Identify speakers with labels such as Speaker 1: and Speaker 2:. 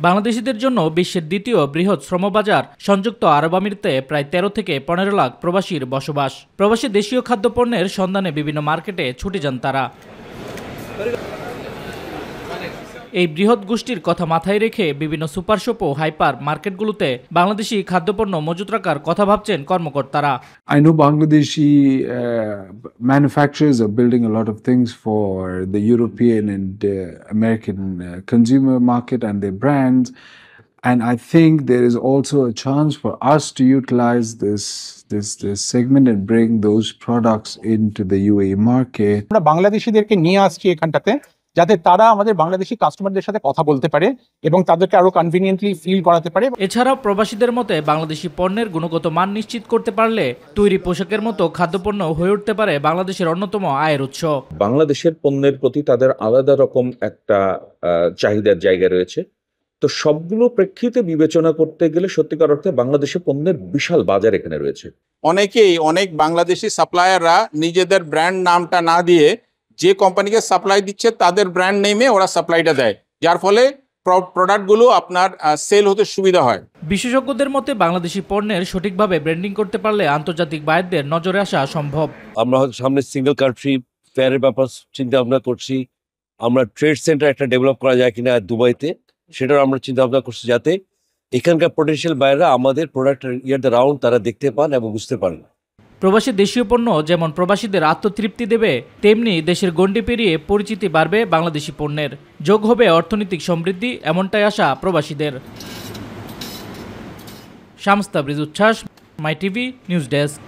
Speaker 1: বাংলাদেশিদের জন্য বিশ্বের দ্বিতীয় বৃহৎ শ্রমবাজার সংযুক্ত আরব আমিরাতে প্রায় ১৩ থেকে ১৫ লাখ প্রবাসীর বসবাস। প্রবাসী দেশীয় খাদ্যপণ্যের সন্ধানে বিভিন্ন মার্কেটে ছুটে যান তারা। এই বৃহৎ গোষ্ঠীর কথা মাথায় রেখে বিভিন্ন সুপার শপ ও হাইপার মার্কেটগুলোতে বাংলাদেশি খাদ্যপণ্য মজুত রাখার কথা ভাবছেন কর্মকর্তারা।
Speaker 2: I know Bangladeshi manufacturers are building a lot of things for the European and American consumer market and their brands. And I think there is also a chance for us to utilize this segment and bring those products into the UAE market.
Speaker 3: আমরা বাংলাদেশিদেরকে নিয়ে আসছি এখানটাতে যাতে তারা আমাদের বাংলাদেশি কাস্টমারদের সাথে কথা বলতে পারে এবং তাদেরকে আরো কনভিনিয়েন্টলি ফিল করাতে পারে।
Speaker 1: এছাড়াও প্রবাসীদের মতে বাংলাদেশি পণ্যের গুণগত মান নিশ্চিত করতে পারলে তৈরি পোশাকের মতো খাদ্যপণ্য হয়ে উঠতে পারে বাংলাদেশের অন্যতম আয়ের উৎস।
Speaker 4: বাংলাদেশের পণ্যের প্রতি তাদের আলাদা রকম একটা চাহিদার জায়গা রয়েছে। তো সবগুলো প্রেক্ষিতে বিবেচনা করতে গেলে সত্যিকার অর্থে বাংলাদেশের পণ্যের বিশাল বাজার এখানে রয়েছে।
Speaker 5: অনেক বাংলাদেশি সাপ্লায়াররা নিজেদের ব্র্যান্ড নামটা না দিয়ে যে কোম্পানিকে সাপ্লাই দিচ্ছে তাদের ব্র্যান্ড নেমে ওরা সাপ্লাইটা দেয়, যার ফলে প্রোডাক্টগুলো আপনার সেল হতে সুবিধা হয়।
Speaker 1: বিশেষজ্ঞদের মতে বাংলাদেশি পণ্যের সঠিকভাবে ব্র্যান্ডিং করতে পারলে আন্তর্জাতিক বায়ারদের নজরে আসা সম্ভব।
Speaker 6: আমরা হয়তো সামনে সিঙ্গেল কান্ট্রি ফেয়ারের ব্যাপার চিন্তা ভাবনা করছি। আমরা ট্রেড সেন্টার একটা ডেভেলপ করা যায় কিনা দুবাইতে, সেটাও আমরা চিন্তা ভাবনা করছি, যাতে এখানকার পটেনশিয়াল বায়াররা আমাদের প্রোডাক্ট ইয়ার দ্য রাউন্ড তারা দেখতে পান এবং বুঝতে পারেন।
Speaker 1: প্রবাসী দেশীয় পণ্য যেমন প্রবাসীদের আত্মতৃপ্তি দেবে, তেমনি দেশের গণ্ডি পেরিয়ে পরিচিতি বাড়বে বাংলাদেশি পণ্যের। যোগ হবে অর্থনৈতিক সমৃদ্ধি, এমনটাই আশা প্রবাসীদের। শামস তাবরিজ উচ্ছ্বাস, মাই টিভি নিউজ ডেস্ক।